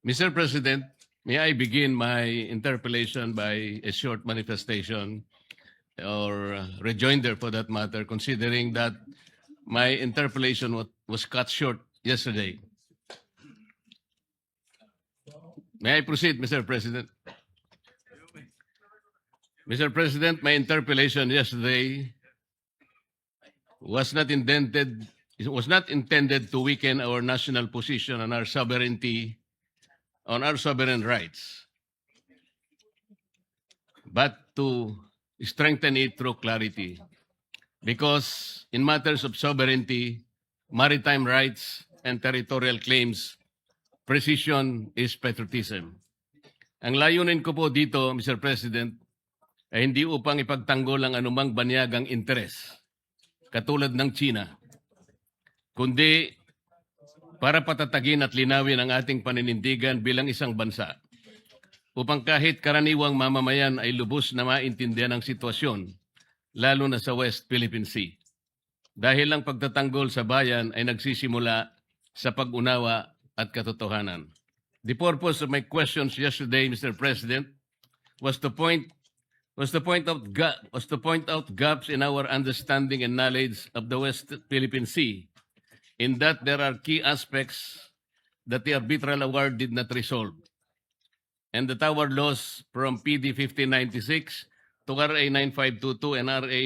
Mr. President, may I begin my interpellation by a short manifestation or rejoinder for that matter, considering that my interpellation was cut short yesterday. May I proceed, Mr. President? Mr. President, my interpellation yesterday was not intended to weaken our national position on our sovereignty, on our sovereign rights, but to strengthen it through clarity. Because in matters of sovereignty, maritime rights, and territorial claims, precision is patriotism. Ang layunin ko po dito, Mr. President, ay hindi upang ipagtanggol ang anumang banyagang interes, katulad ng China, kundi para patatagin at linawin ang ating paninindigan bilang isang bansa, upang kahit karaniwang mamamayan ay lubos na maintindihan ang sitwasyon, lalo na sa West Philippine Sea. Dahil ang pagtatanggol sa bayan ay nagsisimula sa pag-unawa at katotohanan. The purpose of my questions yesterday, Mr. President, was to point out gaps in our understanding and knowledge of the West Philippine Sea, in that there are key aspects that the arbitral award did not resolve, and that our laws from PD 1596 to RA 9522 and RA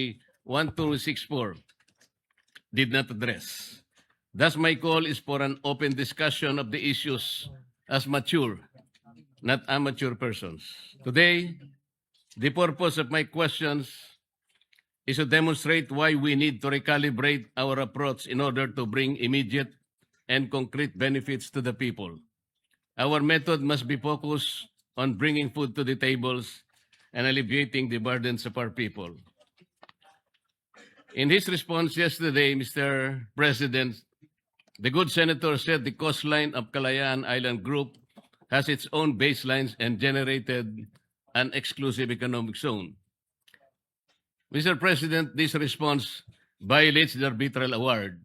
1264 did not address. Thus, my call is for an open discussion of the issues as mature, not amateur persons. Today, the purpose of my questions is to demonstrate why we need to recalibrate our approach in order to bring immediate and concrete benefits to the people. Our method must be focused on bringing food to the tables and alleviating the burdens of our people. In his response yesterday, Mr. President, the good senator said the coastline of Kalayaan Island Group has its own baselines and generated an exclusive economic zone. Mr. President, this response violates the arbitral award,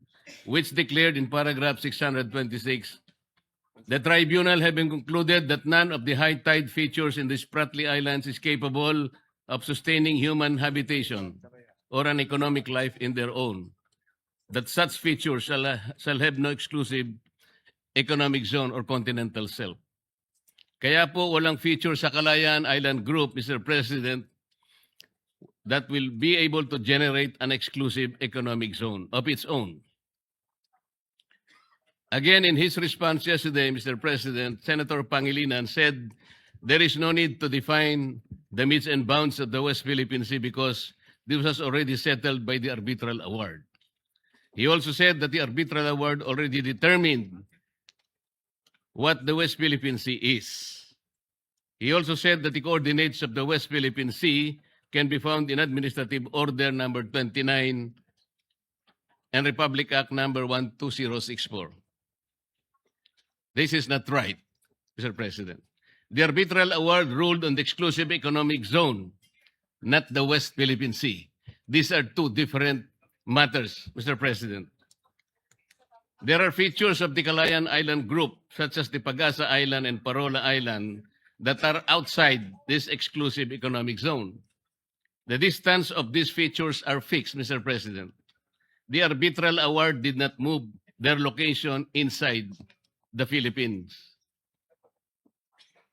which declared in paragraph 626, the tribunal having concluded that none of the high tide features in the Spratly Islands is capable of sustaining human habitation or an economic life in their own, that such features shall have no exclusive economic zone or continental shelf. Kaya po walang feature sa Kalayaan Island Group, Mr. President, that will be able to generate an exclusive economic zone of its own. Again, in his response yesterday, Mr. President, Senator Pangilinan said there is no need to define the metes and bounds of the West Philippine Sea because this was already settled by the arbitral award. He also said that the arbitral award already determined what the West Philippine Sea is. He also said that the coordinates of the West Philippine Sea can be found in Administrative Order number 29 and Republic Act number 12064. This is not right, Mr. President. The arbitral award ruled on the exclusive economic zone, not the West Philippine Sea. These are two different matters, Mr. President. There are features of the Kalayaan Island Group, such as the Pagasa Island and Parola Island, that are outside this exclusive economic zone. The distance of these features are fixed, Mr. President. The arbitral award did not move their location inside the Philippines.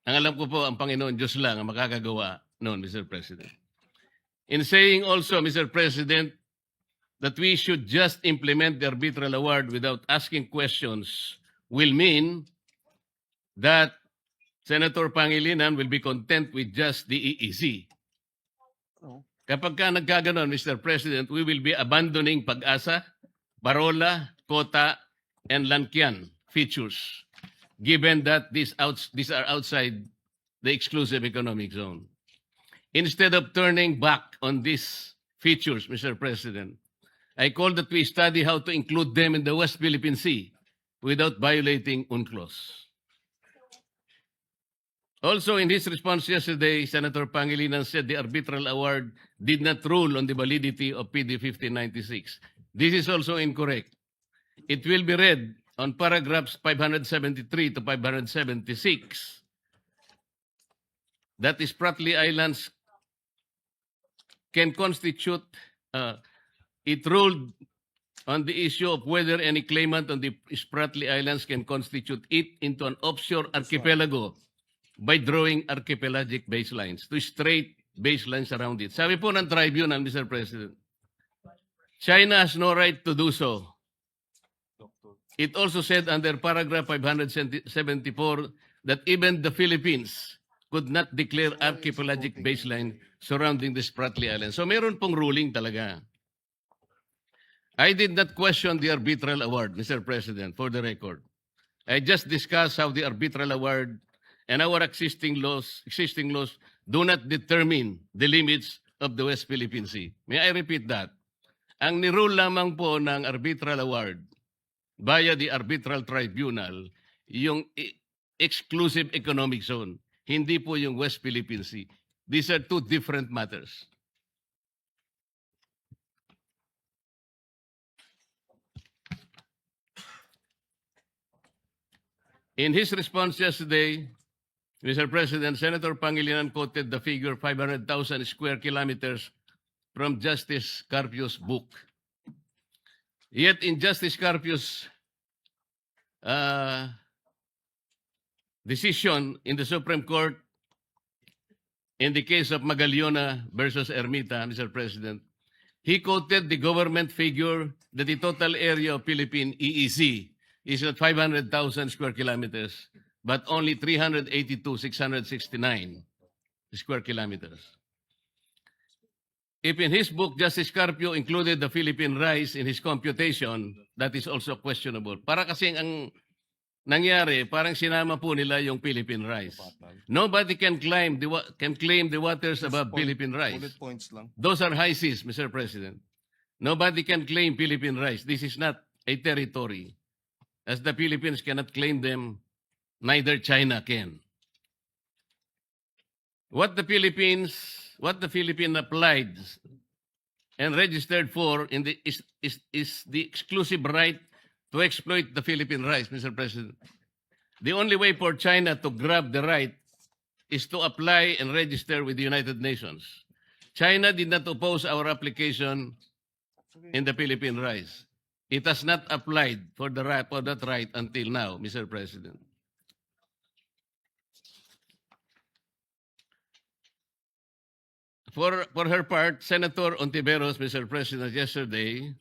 Ang alam ko po, ang Panginoon Diyos lang ang makakagawa noon, Mr. President. In saying also, Mr. President, that we should just implement the arbitral award without asking questions will mean that Senator Pangilinan will be content with just the EEZ. Kapag ka nagkaganon, Mr. President, we will be abandoning Pag-asa, Parola, Kota, and Lankian features, given that these are outside the exclusive economic zone. Instead of turning back on these features, Mr. President, I call that we study how to include them in the West Philippine Sea without violating UNCLOS. Also, in his response yesterday, Senator Pangilinan said the arbitral award did not rule on the validity of PD 1596. This is also incorrect. It will be read on paragraphs 573 to 576 that Spratly Islands can constitute, it ruled on the issue of whether any claimant on the Spratly Islands can constitute it into an offshore archipelago by drawing archipelagic baselines to straight baselines around it. Sabi po ng tribunal, Mr. President, China has no right to do so. It also said under paragraph 574 that even the Philippines could not declare archipelagic baseline surrounding the Spratly Islands. So meron pong ruling talaga. I did not question the arbitral award, Mr. President, for the record. I just discussed how the arbitral award and our existing laws do not determine the limits of the West Philippine Sea. May I repeat that? Ang nirule lamang po ng arbitral award via the arbitral tribunal, yung exclusive economic zone, hindi po yung West Philippine Sea. These are two different matters. In his response yesterday, Mr. President, Senator Pangilinan quoted the figure 500,000 square kilometers from Justice Carpio's book. Yet in Justice Carpio's decision in the Supreme Court in the case of Magallona versus Ermita, Mr. President, he quoted the government figure that the total area of Philippine EEZ is not 500,000 square kilometers, but only 382,669 square kilometers. If in his book, Justice Carpio included the Philippine rice in his computation, that is also questionable. Para kasing ang nangyari, parang sinama po nila yung Philippine rice. Nobody can claim the waters above Philippine rice. Bullet points lang. Those are high seas, Mr. President. Nobody can claim Philippine rice. This is not a territory. As the Philippines cannot claim them, neither China can. What the Philippine applied and registered for is the exclusive right to exploit the Philippine rice, Mr. President. The only way for China to grab the right is to apply and register with the United Nations. China did not oppose our application in the Philippine rice. It has not applied for that right until now, Mr. President. For her part, Senator Ontiveros, Mr. President, yesterday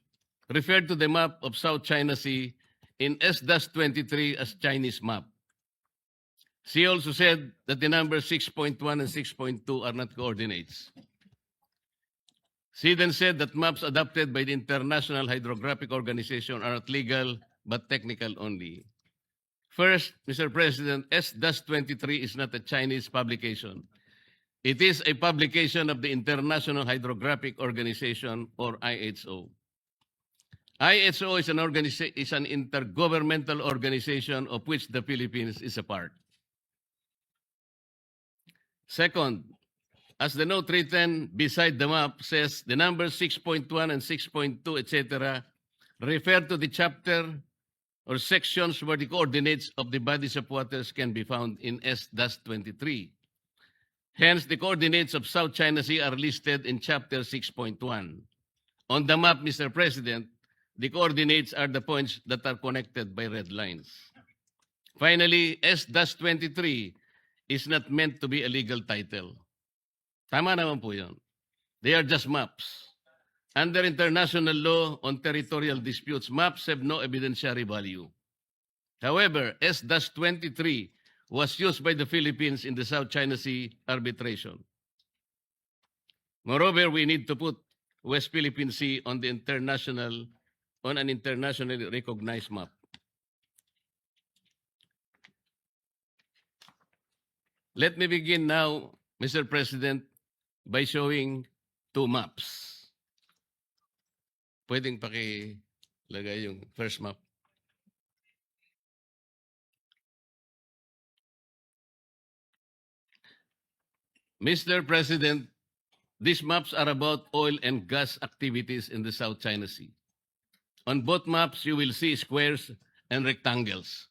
referred to the map of South China Sea in S-23 as Chinese map. She also said that the numbers 6.1 and 6.2 are not coordinates. She then said that maps adopted by the International Hydrographic Organization are not legal but technical only. First, Mr. President, S-23 is not a Chinese publication. It is a publication of the International Hydrographic Organization, or IHO. IHO is an intergovernmental organization of which the Philippines is a part. Second, as the note written beside the map says, the numbers 6.1 and 6.2, etc., refer to the chapter or sections where the coordinates of the bodies of waters can be found in S-23. Hence, the coordinates of South China Sea are listed in chapter 6.1. On the map, Mr. President, the coordinates are the points that are connected by red lines. Finally, S-23 is not meant to be a legal title. Tama naman po yun. They are just maps. Under international law on territorial disputes, maps have no evidentiary value. However, S-23 was used by the Philippines in the South China Sea arbitration. Moreover, we need to put West Philippine Sea on an internationally recognized map. Let me begin now, Mr. President, by showing two maps. Pwedeng pakilagay yung first map. Mr. President, these maps are about oil and gas activities in the South China Sea. On both maps, you will see squares and rectangles.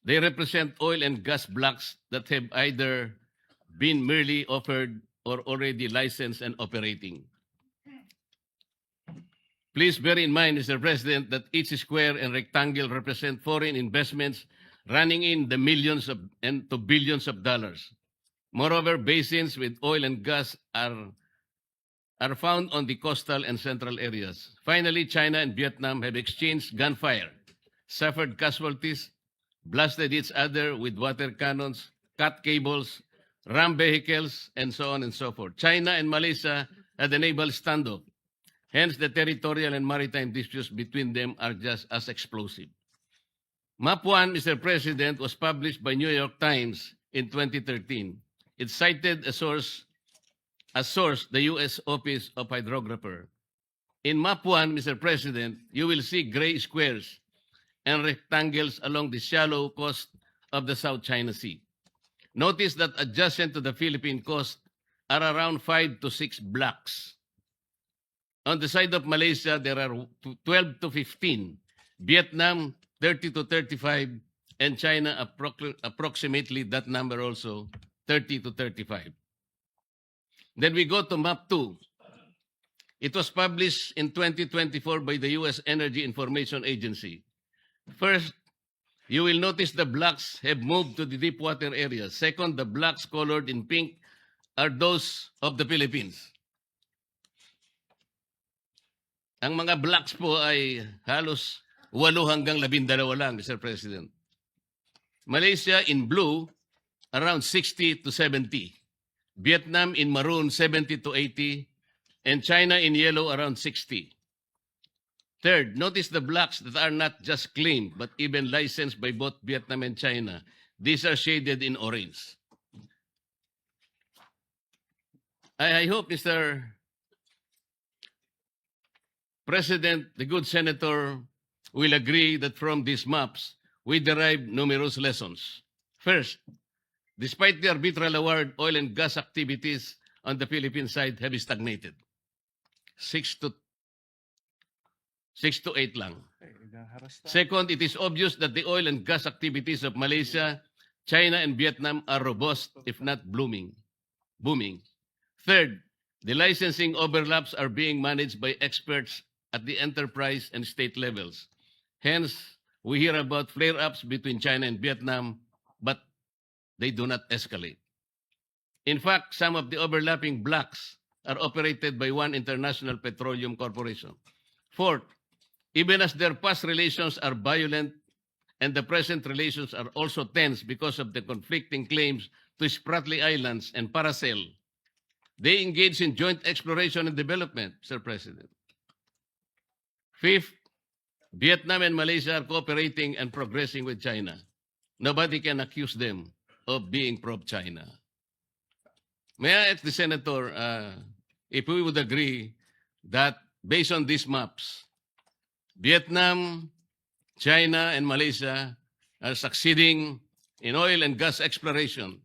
They represent oil and gas blocks that have either been merely offered or already licensed and operating. Please bear in mind, Mr. President, that each square and rectangle represent foreign investments running in the millions of and to billions of dollars. Moreover, basins with oil and gas are found on the coastal and central areas. Finally, China and Vietnam have exchanged gunfire, suffered casualties, blasted each other with water cannons, cut cables, rammed vehicles, and so on and so forth. China and Malaysia had a naval standoff. Hence, the territorial and maritime disputes between them are just as explosive. Map 1, Mr. President, was published by New York Times in 2013. It cited a source, the U.S. Office of Hydrographer. In Map 1, Mr. President, you will see gray squares and rectangles along the shallow coast of the South China Sea. Notice that adjacent to the Philippine coast are around 5 to 6 blocks. On the side of Malaysia, there are 12 to 15. Vietnam, 30 to 35. And China, approximately that number also, 30 to 35. Then we go to Map 2. It was published in 2024 by the U.S. Energy Information Agency. First, you will notice the blocks have moved to the deep water areas. Second, the blocks colored in pink are those of the Philippines. Ang mga blocks po ay halos 8 hanggang 12 lang, Mr. President. Malaysia in blue, around 60 to 70. Vietnam in maroon, 70 to 80. And China in yellow, around 60. Third, notice the blocks that are not just claimed, but even licensed by both Vietnam and China. These are shaded in orange. I hope, Mr. President, the good senator will agree that from these maps, we derive numerous lessons. First, despite the arbitral award, oil and gas activities on the Philippine side have stagnated. 6 to 8 lang. Second, it is obvious that the oil and gas activities of Malaysia, China, and Vietnam are robust, if not booming. Third, the licensing overlaps are being managed by experts at the enterprise and state levels. Hence, we hear about flare-ups between China and Vietnam, but they do not escalate. In fact, some of the overlapping blocks are operated by one international petroleum corporation. Fourth, even as their past relations are violent and the present relations are also tense because of the conflicting claims to Spratly Islands and Paracel, they engage in joint exploration and development, Mr. President. Fifth, Vietnam and Malaysia are cooperating and progressing with China. Nobody can accuse them of being pro-China. May I ask the Senator if we would agree that based on these maps, Vietnam, China, and Malaysia are succeeding in oil and gas exploration,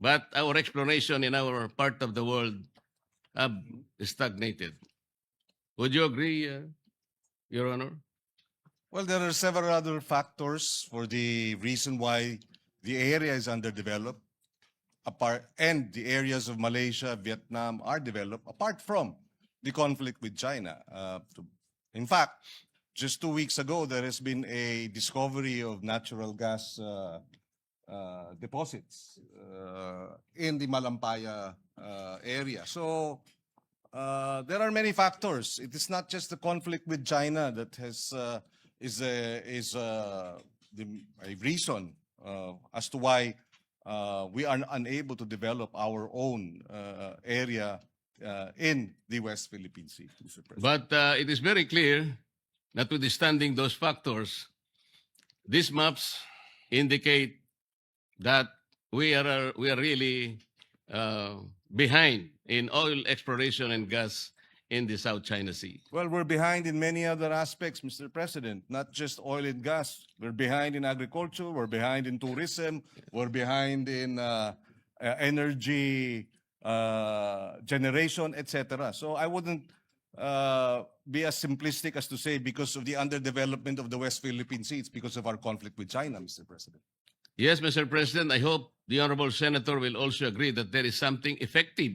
but our exploration in our part of the world have stagnated. Would you agree, Your Honor? Well, there are several other factors for the reason why the area is underdeveloped, and the areas of Malaysia, Vietnam are developed, apart from the conflict with China. In fact, just 2 weeks ago, there has been a discovery of natural gas deposits in the Malampaya area. So there are many factors. It is not just the conflict with China that is a reason as to why we are unable to develop our own area in the West Philippine Sea, Mr. President. But it is very clear, notwithstanding those factors, these maps indicate that we are really behind in oil exploration and gas in the South China Sea. Well, we're behind in many other aspects, Mr. President, not just oil and gas. We're behind in agriculture, we're behind in tourism, we're behind in energy generation, etc. So I wouldn't be as simplistic as to say because of the underdevelopment of the West Philippine Sea, it's because of our conflict with China, Mr. President. Yes, Mr. President, I hope the Honorable Senator will also agree that there is something effective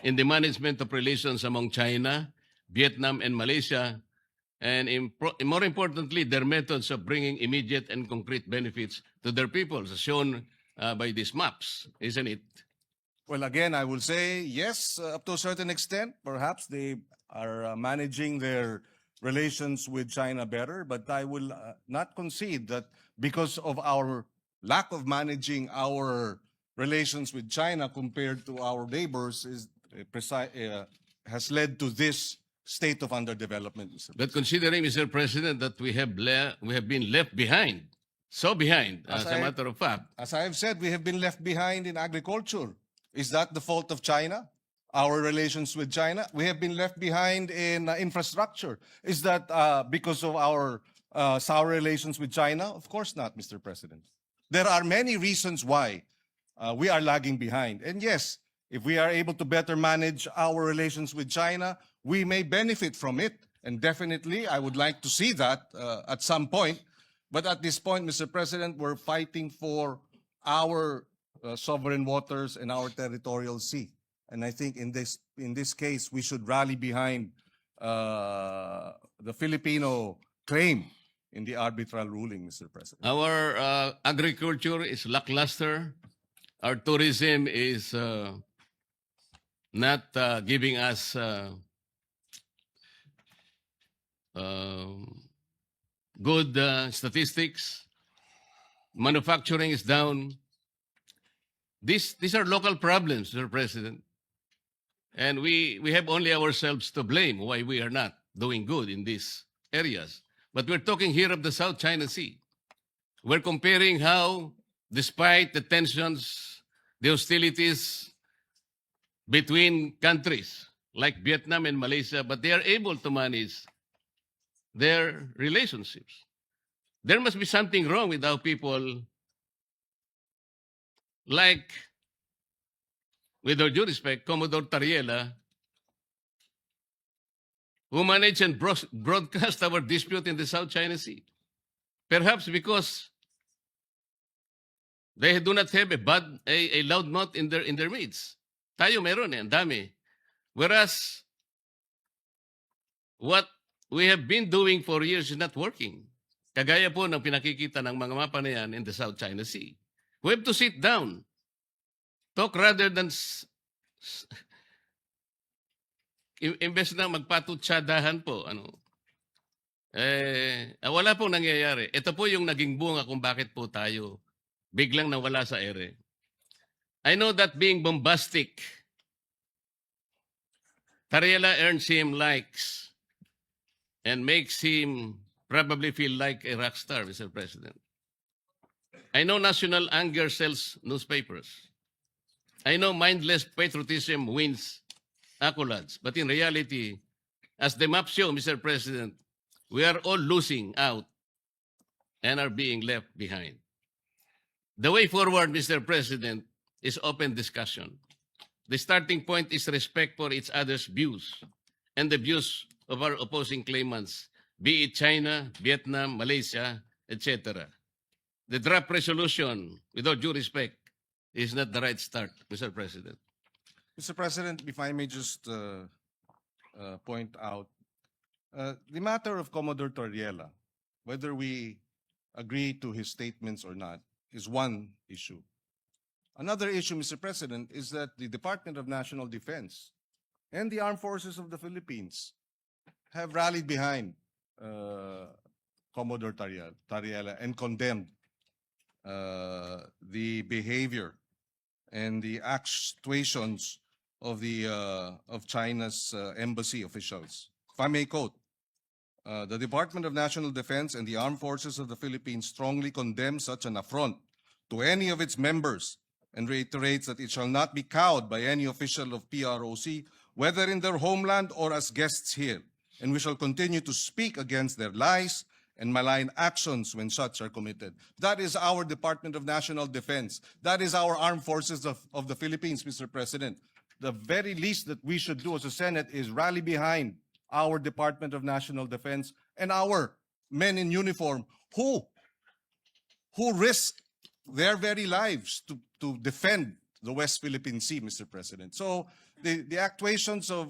in the management of relations among China, Vietnam, and Malaysia, and more importantly, their methods of bringing immediate and concrete benefits to their peoples, as shown by these maps, isn't it? Well, again, I will say yes, up to a certain extent. Perhaps they are managing their relations with China better, but I will not concede that because of our lack of managing our relations with China compared to our neighbors has led to this state of underdevelopment, Mr. But considering, Mr. President, that we have been left behind, so behind, as a matter of fact, As I have said, we have been left behind in agriculture. Is that the fault of China? Our relations with China? We have been left behind in infrastructure. Is that because of our sour relations with China? Of course not, Mr. President. There are many reasons why we are lagging behind. And yes, if we are able to better manage our relations with China, we may benefit from it. And definitely, I would like to see that at some point. But at this point, Mr. President, we're fighting for our sovereign waters and our territorial sea. And I think in this case, we should rally behind the Filipino claim in the arbitral ruling, Mr. President. our agriculture is lackluster. Our tourism is not giving us good statistics. Manufacturing is down. These are local problems, Mr. President. And we have only ourselves to blame why we are not doing good in these areas. But we're talking here of the South China Sea. We're comparing how, despite the tensions, the hostilities between countries like Vietnam and Malaysia, but they are able to manage their relationships. There must be something wrong with how people, like, with all due respect, Commodore Tariela, who managed and broadcast our dispute in the South China Sea. Perhaps because they do not have a loud mouth in their midst. Tayo meron ang dami. Whereas what we have been doing for years is not working. Kagaya po ng pinakikita ng mga mapa na yan in the South China Sea. We have to sit down, talk rather than imbes na magpatutsadahan po. Wala pong nangyayari. Ito po yung naging bunga kung bakit po tayo biglang nawala sa ere. I know that being bombastic, Tariela earns him likes and makes him probably feel like a rock star, Mr. President. I know national anger sells newspapers. I know mindless patriotism wins accolades. But in reality, as the map show, Mr. President, we are all losing out and are being left behind. The way forward, Mr. President, is open discussion. The starting point is respect for each other's views and the views of our opposing claimants, be it China, Vietnam, Malaysia, etc. The draft resolution, with all due respect, is not the right start, Mr. President. Mr. President, if I may just point out, the matter of Commodore Torriela, whether we agree to his statements or not, is one issue. Another issue, Mr. President, is that the Department of National Defense and the Armed Forces of the Philippines have rallied behind Commodore Torriela and condemned the behavior and the actuations of China's embassy officials. If I may quote, the Department of National Defense and the Armed Forces of the Philippines strongly condemn such an affront to any of its members and reiterates that it shall not be cowed by any official of PROC, whether in their homeland or as guests here. And we shall continue to speak against their lies and malign actions when such are committed. That is our Department of National Defense. That is our Armed Forces of the Philippines, Mr. President. The very least that we should do as a Senate is rally behind our Department of National Defense, and our men in uniform who risk their very lives to defend the West Philippine Sea, Mr. President. So the actuations of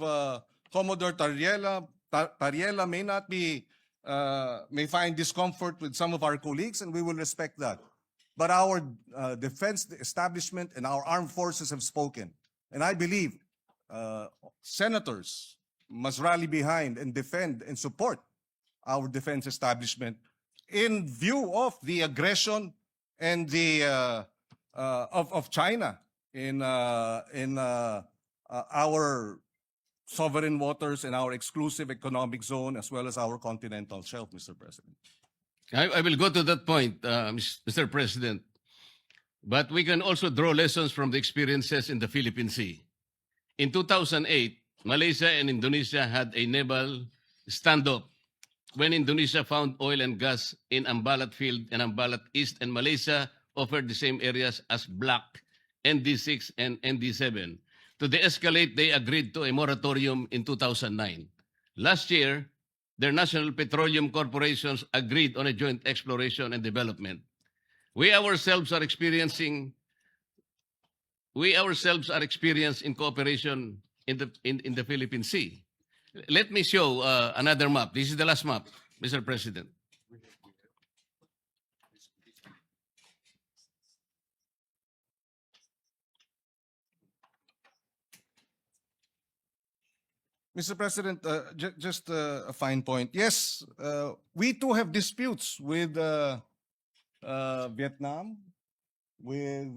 Commodore Tariela may not be, may find discomfort with some of our colleagues, and we will respect that. But our defense establishment and our armed forces have spoken. And I believe senators must rally behind and defend and support our defense establishment in view of the aggression and the of China in our sovereign waters and our exclusive economic zone, as well as our continental shelf, Mr. President. I will go to that point, Mr. President. But we can also draw lessons from the experiences in the Philippine Sea. In 2008, Malaysia and Indonesia had a naval standoff when Indonesia found oil and gas in Ambalat Field and Ambalat East, and Malaysia offered the same areas as Block ND6 and ND7. To de-escalate, they agreed to a moratorium in 2009. Last year, their national petroleum corporations agreed on a joint exploration and development. We ourselves are experienced in cooperation in the Philippine Sea. Let me show another map. This is the last map, Mr. President. Mr. President, just a fine point. Yes, we too have disputes with Vietnam, with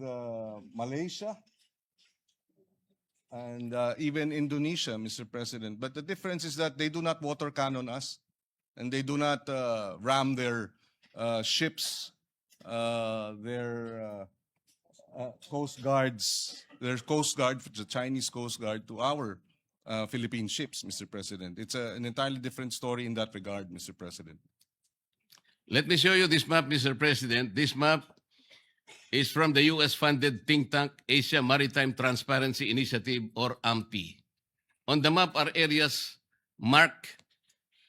Malaysia, and even Indonesia, Mr. President. But the difference is that they do not water cannon us, and they do not ram their ships, their coast guards, their coast guard, the Chinese Coast Guard, to our Philippine ships, Mr. President. It's an entirely different story in that regard, Mr. President. Let me show you this map, Mr. President. This map is from the US-funded think tank Asia Maritime Transparency Initiative, or AMTI. On the map are areas marked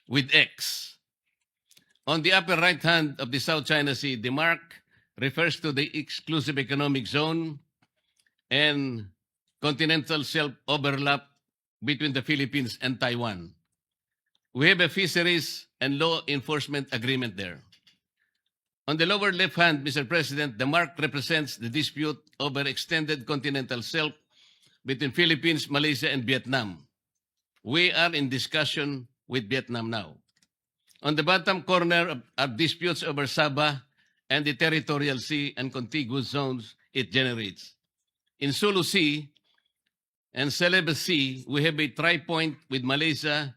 with X. On the upper right hand of the South China Sea, the mark refers to the exclusive economic zone and continental shelf overlap between the Philippines and Taiwan. We have a fisheries and law enforcement agreement there. On the lower left hand, Mr. President, the mark represents the dispute over extended continental shelf between Philippines, Malaysia, and Vietnam. We are in discussion with Vietnam now. On the bottom corner are disputes over Sabah and the territorial sea and contiguous zones it generates. In Sulu Sea and Celebes Sea, we have a tri-point with Malaysia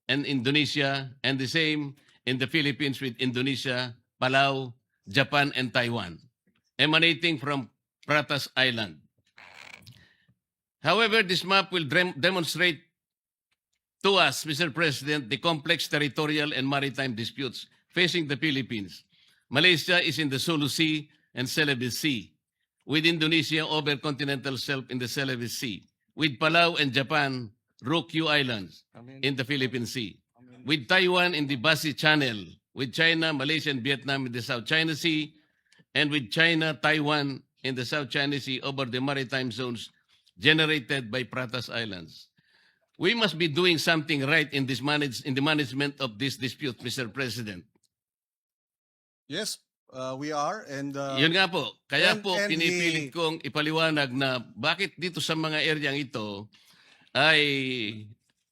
and Indonesia, and the same in the Philippines with Indonesia, Palau, Japan, and Taiwan, emanating from Pratas Island. However, this map will demonstrate to us, Mr. President, the complex territorial and maritime disputes facing the Philippines. Malaysia is in the Sulu Sea and Celebes Sea, with Indonesia over continental shelf in the Celebes Sea, with Palau and Japan, Ryukyu Islands in the Philippine Sea, with Taiwan in the Basi Channel, with China, Malaysia, and Vietnam in the South China Sea, and with China, Taiwan in the South China Sea over the maritime zones generated by Pratas Islands. We must be doing something right in the management of this dispute, Mr. President. Yes, we are. And Yun nga po, kaya and- po and pinipilit kong ipaliwanag na bakit dito sa mga areang ito ay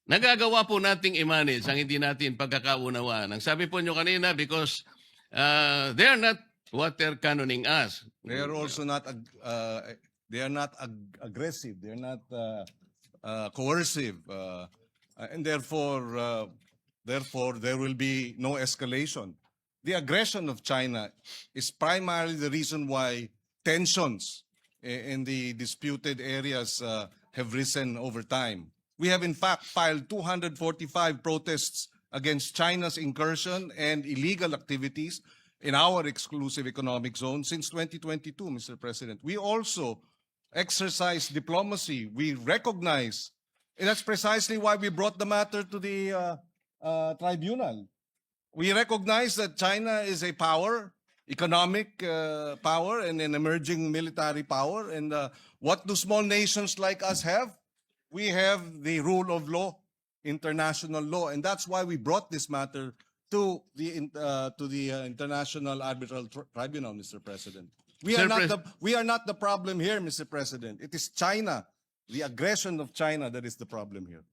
nagagawa po nating i-manage ang hindi natin pagkakaunawaan. Ang sabi po nyo kanina, because they are not water cannoning us. they are also not aggressive. They are not coercive, and therefore there will be no escalation. The aggression of China is primarily the reason why tensions in the disputed areas have risen over time. We have in fact filed 245 protests against China's incursion and illegal activities in our exclusive economic zone since 2022, Mr. President. We also exercise diplomacy. We recognize, and that's precisely why we brought the matter to the tribunal. We recognize that China is a power, economic power, and an emerging military power. And what do small nations like us have? We have the rule of law, international law, and that's why we brought this matter to the International Arbitral Tribunal, Mr. President. We are not the problem here, Mr. President. It is China, the aggression of China, that is the problem here.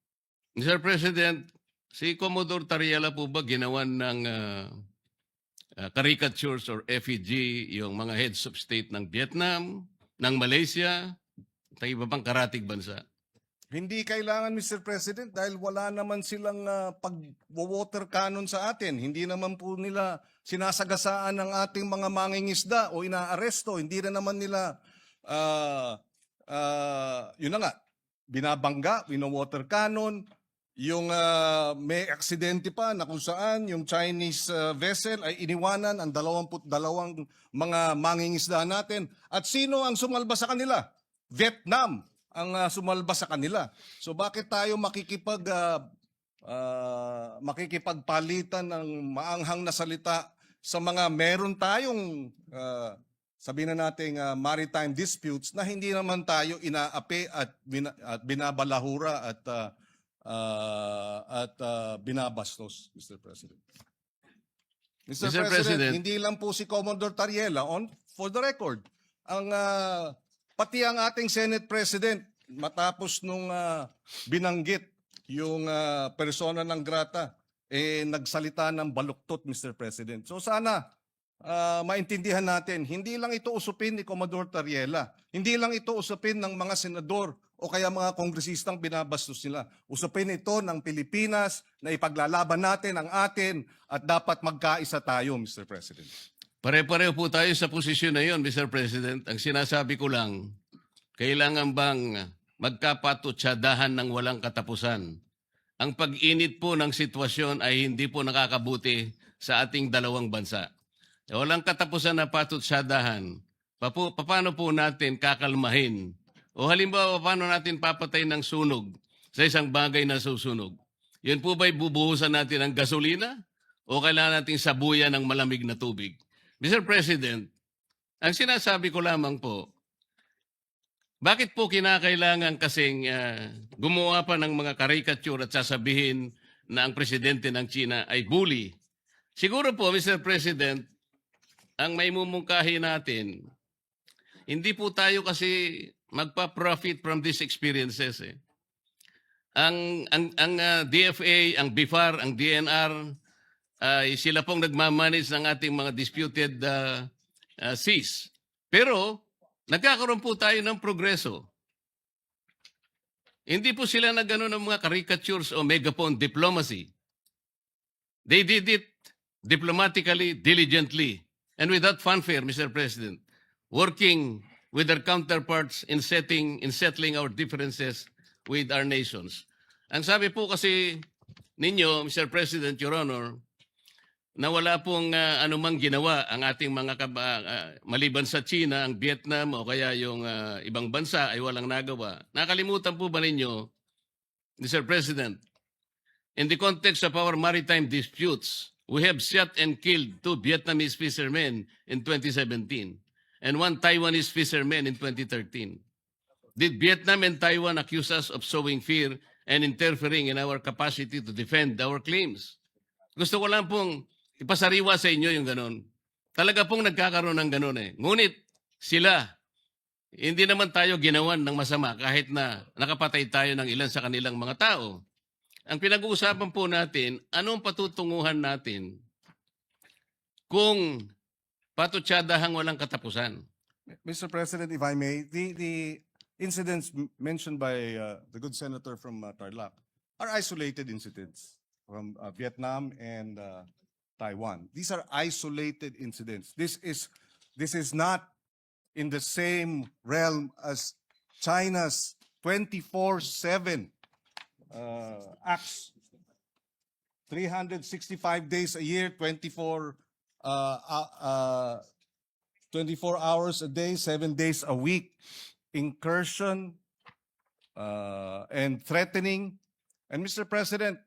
Mr. President, si Commodore Tariela po ba ginawan ng caricatures or effigy yung mga heads of state ng Vietnam, ng Malaysia, at iba pang karatig bansa? Hindi kailangan, Mr. President, dahil wala naman silang pag-water cannon sa atin. Hindi naman po nila sinasagasaan ng ating mga mangingisda o inaaresto. Hindi na naman nila, yun na nga, binabangga, wino-water cannon. Yung may aksidente pa na kung saan yung Chinese vessel ay iniwanan ang 22 mga mangingisda natin. At sino ang sumalba sa kanila? Vietnam ang sumalba sa kanila. So bakit tayo makikipagpalitan ng maanghang na salita sa mga meron tayong sabihin na nating maritime disputes na hindi naman tayo inaapi at binabalahura at binabastos, Mr. President. Mr. President, hindi lang po si Commodore Tariela, for the record, pati ang ating Senate President, matapos nung binanggit yung persona ng grata, nagsalita ng baluktot, Mr. President. So sana maintindihan natin, hindi lang ito usupin ni Commodore Tariela, hindi lang ito usupin ng mga senador o kaya mga kongresistang binabastos nila. Usupin ito ng Pilipinas na ipaglalaban natin ang atin at dapat magkaisa tayo, Mr. President. Pare-pareho po tayo sa posisyon na yon, Mr. President. Ang sinasabi ko lang, kailangan bang magkapatutsadahan ng walang katapusan? Ang pag-init po ng sitwasyon ay hindi po nakakabuti sa ating dalawang bansa. Walang katapusan na patutsadahan. Paano po natin kakalmahin? O halimbawa, paano natin papatay ng sunog sa isang bagay na susunog? Yun po ba'y bubuhusan natin ng gasolina? O kailangan natin sabuyan ng malamig na tubig? Mr. President, ang sinasabi ko lamang po, bakit po kinakailangan kasing gumawa pa ng mga caricature at sasabihin na ang presidente ng China ay bully? Siguro po, Mr. President, ang may mumungkahi natin, hindi po tayo kasi magpa-profit from these experiences. Ang DFA, ang BIFAR, ang DNR, sila pong nagmamanage ng ating mga disputed seas. Pero nagkakaroon po tayo ng progreso. Hindi po sila nagano ng mga caricatures o megaphone diplomacy. They did it diplomatically, diligently, and without fanfare, Mr. President, working with their counterparts in settling our differences with our nations. Ang sabi po kasi ninyo, Mr. President, Your Honor, na wala pong anumang ginawa ang ating mga maliban sa China, ang Vietnam o kaya yung ibang bansa ay walang nagawa. Nakalimutan po ba ninyo, Mr. President, in the context of our maritime disputes, we have shot and killed 2 Vietnamese fishermen in 2017 and 1 Taiwanese fisherman in 2013. Did Vietnam and Taiwan accuse us of sowing fear and interfering in our capacity to defend our claims? Gusto ko lang pong ipasariwa sa inyo yung ganon. Talaga pong nagkakaroon ng ganon eh. Ngunit sila, hindi naman tayo ginawan ng masama kahit na nakapatay tayo ng ilan sa kanilang mga tao. Ang pinag-uusapan po natin, anong patutunguhan natin kung patutsadahan walang katapusan? Mr. President, if I may, the incidents mentioned by the good senator from Tarlac are isolated incidents from Vietnam and Taiwan. These are isolated incidents. This is not in the same realm as China's 24/7 acts. 365 days a year, 24 hours a day, 7 days a week, incursion and threatening. And Mr. President,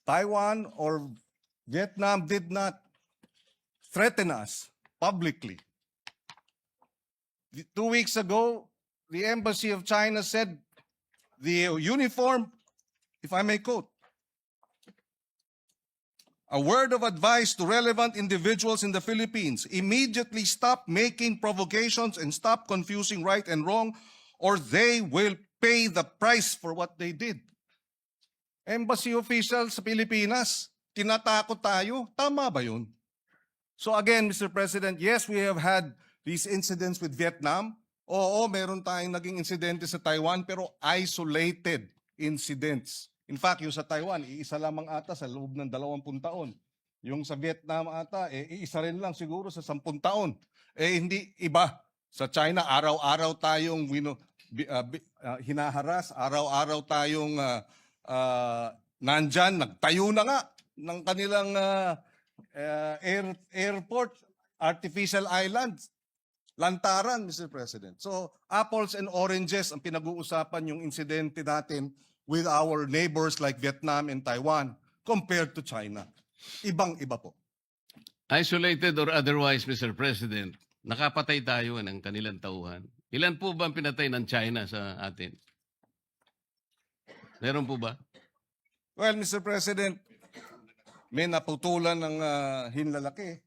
Taiwan or Vietnam did not threaten us publicly. 2 weeks ago, the Embassy of China said the uniform, if I may quote, a word of advice to relevant individuals in the Philippines, immediately stop making provocations and stop confusing right and wrong, or they will pay the price for what they did. Embassy officials sa Pilipinas, tinatakot tayo. Tama ba yun? So again, Mr. President, yes, we have had these incidents with Vietnam. Oo, meron tayong naging insidente sa Taiwan, pero isolated incidents. In fact, yung sa Taiwan, iisa lamang ata sa loob ng 20 taon. Yung sa Vietnam ata, iisa rin lang siguro sa 10 taon. Hindi iba. Sa China, araw-araw tayong hinaharas, araw-araw tayong nandyan, nagtayo na nga ng kanilang airport, artificial islands, lantaran, Mr. President. So, apples and oranges ang pinag-uusapan yung insidente natin with our neighbors like Vietnam and Taiwan compared to China. Ibang-iba po. Isolated or otherwise, Mr. President, nakapatay tayo ng kanilang tauhan. Ilan po ba ang pinatay ng China sa atin? Meron po ba? Well, Mr. President, may naputulan ng hinlalaki.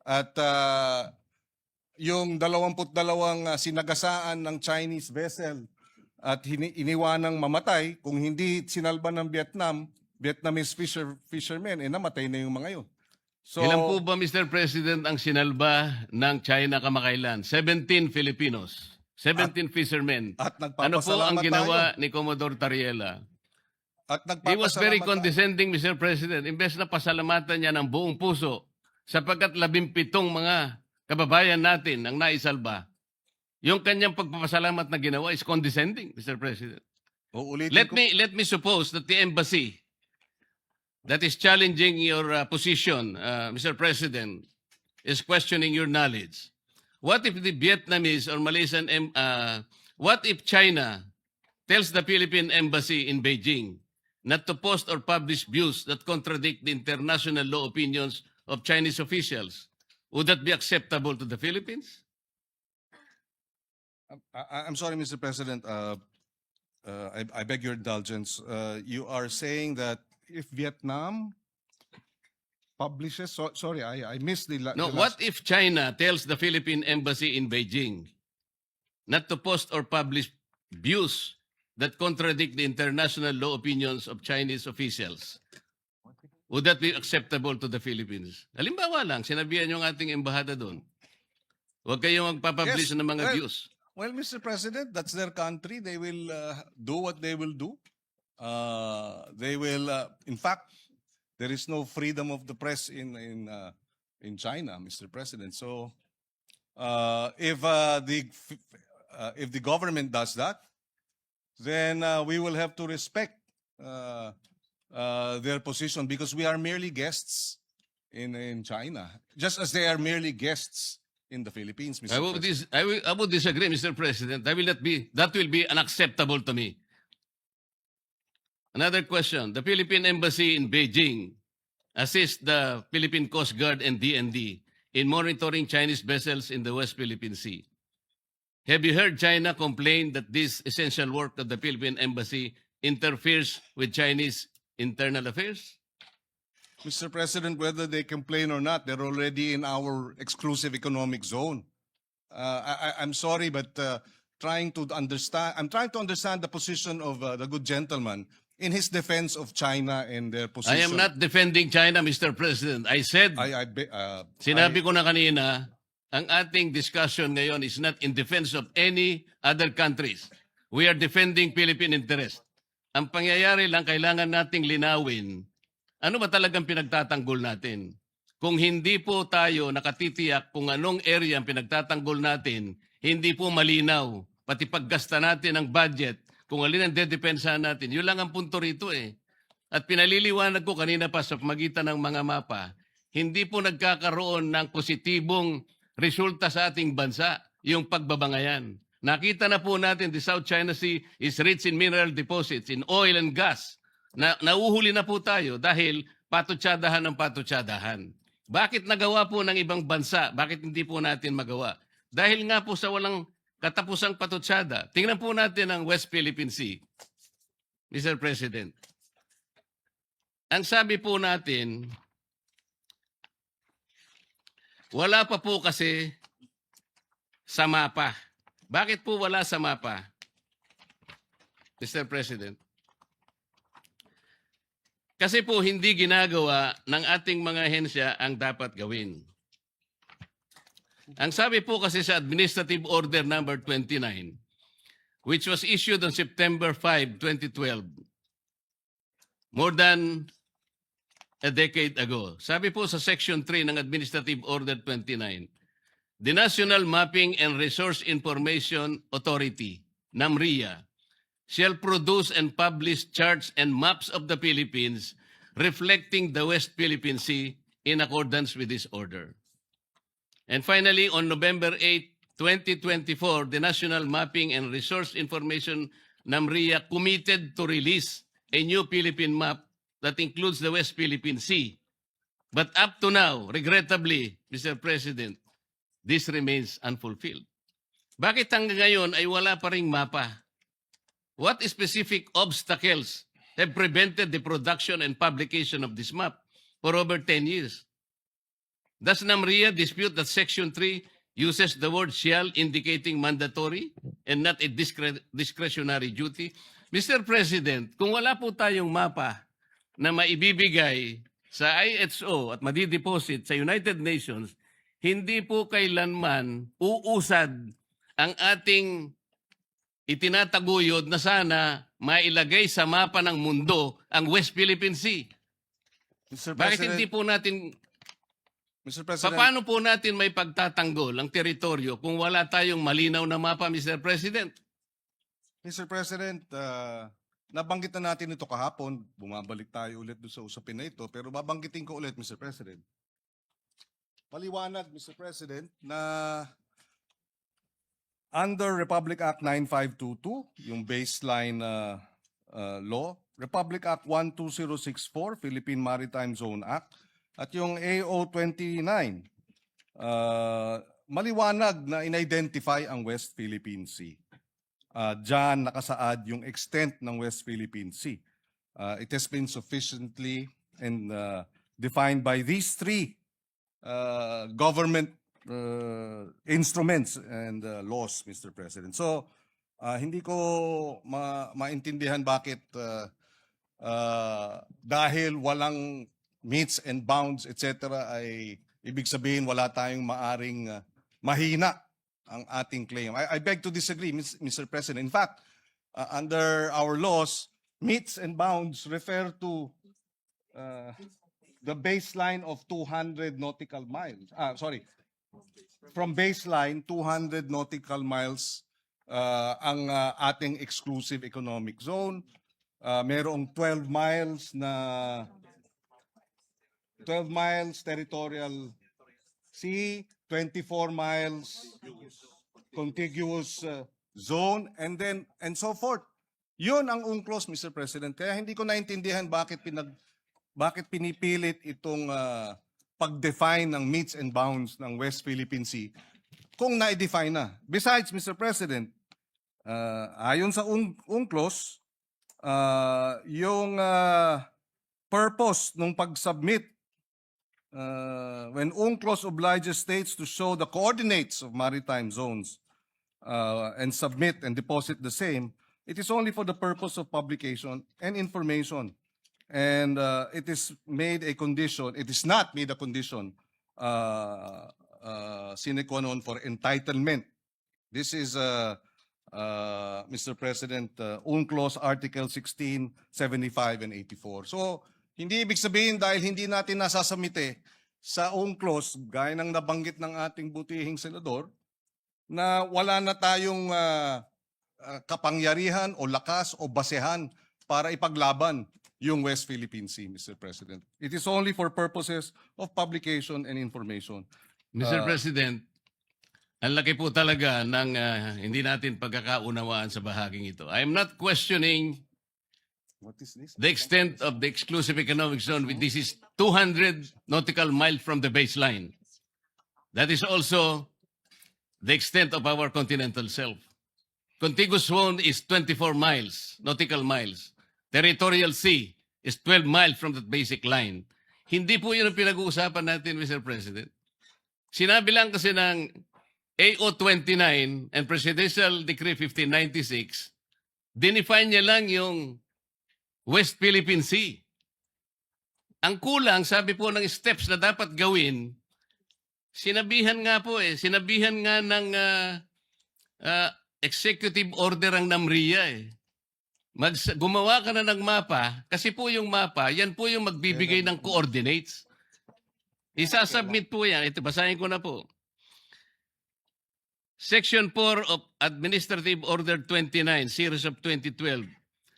At yung 22 sinagasaan ng Chinese vessel at iniwanang mamatay, kung hindi sinalba ng Vietnamese fishermen, namatay na yung mga yun. So, Ilan po ba, Mr. President, ang sinalba ng China kamakailan? 17 Filipinos. 17 fishermen. at Ano po ang nagpapasalamat ginawa tayo. ni Commodore Tariela? At He was very nagpapasalamat tayo. condescending, Mr. President. Imbes na pasalamatan niya ng buong puso sapagkat 17 mga kababayan natin ang naisalba. Yung kanyang pagpapasalamat na ginawa is condescending, Mr. President. Uulitin Let ko- me suppose that the embassy that is challenging your position, Mr. President, is questioning your knowledge. What if the Vietnamese or Malaysian, what if China tells the Philippine embassy in Beijing not to post or publish views that contradict the international law opinions of Chinese officials? Would that be acceptable to the Philippines? I'm sorry, Mr. President. I beg your indulgence. You are saying that if Vietnam publishes, sorry, I missed the, No, the what last. if China tells the Philippine embassy in Beijing not to post or publish views that contradict the international law opinions of Chinese officials? Would that be acceptable to the Philippines? Halimbawa lang, sinabihan yung ating embahada doon. Huwag kayong magpapublish Yes, ng mga well, views. Well, Mr. President, that's their country. They will do what they will do. They will, in fact, there is no freedom of the press in China, Mr. President. So, if the government does that, then we will have to respect their position because we are merely guests in China, just as they are merely guests in the Philippines, Mr. President. I would disagree, Mr. President. That will be unacceptable to me. Another question. The Philippine Embassy in Beijing assists the Philippine Coast Guard and DND in monitoring Chinese vessels in the West Philippine Sea. Have you heard China complain that this essential work of the Philippine Embassy interferes with Chinese internal affairs? Mr. President, whether they complain or not, they're already in our exclusive economic zone. I'm sorry, but I'm trying to understand the position of the good gentleman in his defense of China and their position. I am not defending China, Mr. President. I said, sinabi ko na kanina, ang ating discussion ngayon is not in defense of any other countries. We are defending Philippine interest. Ang pangyayari lang, kailangan nating linawin, ano ba talagang pinagtatanggol natin? Kung hindi po tayo nakatitiyak kung anong area ang pinagtatanggol natin, hindi po malinaw, pati paggasta natin ng budget, kung alin ang dedepensahan natin. Yun lang ang punto rito eh. At pinaliliwanag ko kanina pa sa magitan ng mga mapa, hindi po nagkakaroon ng positibong resulta sa ating bansa, yung pagbabangayan. Nakita na po natin the South China Sea is rich in mineral deposits, in oil and gas. nauhuli na po tayo dahil patutsadahan ng patutsadahan. Bakit nagawa po ng ibang bansa? Bakit hindi po natin magawa? Dahil nga po sa walang katapusang patutsada. Tingnan po natin ang West Philippine Sea, Mr. President. Ang sabi po natin, wala pa po kasi sa mapa. Bakit po wala sa mapa, Mr. President? Kasi po hindi ginagawa ng ating mga ahensya ang dapat gawin. Ang sabi po kasi sa Administrative Order number 29, which was issued on September 5, 2012, more than a decade ago. Sabi po sa Section 3 ng Administrative Order 29, the National Mapping and Resource Information Authority, NAMRIA, shall produce and publish charts and maps of the Philippines reflecting the West Philippine Sea in accordance with this order. And finally, on November 8, 2024, the National Mapping and Resource Information NAMRIA committed to release a new Philippine map that includes the West Philippine Sea. But up to now, regrettably, Mr. President, this remains unfulfilled. Bakit hanggang ngayon ay wala pa ring mapa? What specific obstacles have prevented the production and publication of this map for over 10 years? Does NAMRIA dispute that Section 3 uses the word shall indicating mandatory and not a discretionary duty? Mr. President, kung wala po tayong mapa na maibibigay sa IHO at madideposit sa United Nations, hindi po kailanman uusad ang ating itinataguyod na sana mailagay sa mapa ng mundo ang West Philippine Sea. Mr. Bakit President, hindi po natin, Mr. President, paano po natin may pagtatanggol ang teritoryo kung wala tayong malinaw na mapa, Mr. President? Mr. President, nabanggit na natin ito kahapon. Bumabalik tayo ulit doon sa usapin na ito. Pero babanggitin ko ulit, Mr. President. Maliwanag, Mr. President, na under Republic Act 9522, yung baseline law, Republic Act 12064, Philippine Maritime Zone Act, at yung AO 29, maliwanag na in-identify ang West Philippine Sea. Diyan nakasaad yung extent ng West Philippine Sea. It has been sufficiently and defined by these three government instruments and laws, Mr. President. So, hindi ko maintindihan bakit dahil walang meets and bounds, etc., ay ibig sabihin wala tayong maaring mahina ang ating claim. I beg to disagree, Mr. President. In fact, under our laws, meets and bounds refer to the baseline of 200 nautical miles. From baseline, 200 nautical miles ang ating exclusive economic zone. Merong 12 miles na 12 miles territorial sea, 24 miles contiguous zone, and so forth. Yun ang UNCLOS, Mr. President. Kaya hindi ko naintindihan bakit pinipilit itong pag-define ng meets and bounds ng West Philippine Sea kung na-define na. Besides, Mr. President, ayon sa UNCLOS, yung purpose ng pag-submit when UNCLOS obliges states to show the coordinates of maritime zones and submit and deposit the same, it is only for the purpose of publication and information. And it is made a condition, it is not made a condition sine qua non for entitlement. This is, Mr. President, UNCLOS Article 16, 75, and 84. So, hindi ibig sabihin dahil hindi natin nasasamite sa UNCLOS, gaya ng nabanggit ng ating butihing senador, na wala na tayong kapangyarihan o lakas o basehan para ipaglaban yung West Philippine Sea, Mr. President. It is only for purposes of publication and information. Mr. President, ang laki po talaga ng hindi natin pagkakaunawaan sa bahaging ito. I am not questioning What is this? the extent of the exclusive economic zone. This is 200 nautical miles from the baseline. That is also the extent of our continental shelf. Contiguous zone is 24 miles, nautical miles. Territorial sea is 12 miles from that basic line. Hindi po yun ang pinag-uusapan natin, Mr. President. Sinabi lang kasi ng AO29 and Presidential Decree 1596, dinefine niya lang yung West Philippine Sea. Ang kulang, sabi po ng steps na dapat gawin, sinabihan nga ng executive order ang NAMRIA eh. Gumawa ka na ng mapa, kasi po yung mapa, yan po yung magbibigay ng coordinates. Isasubmit po yan. Ito, basahin ko na po. Section 4 of Administrative Order 29, Series of 2012,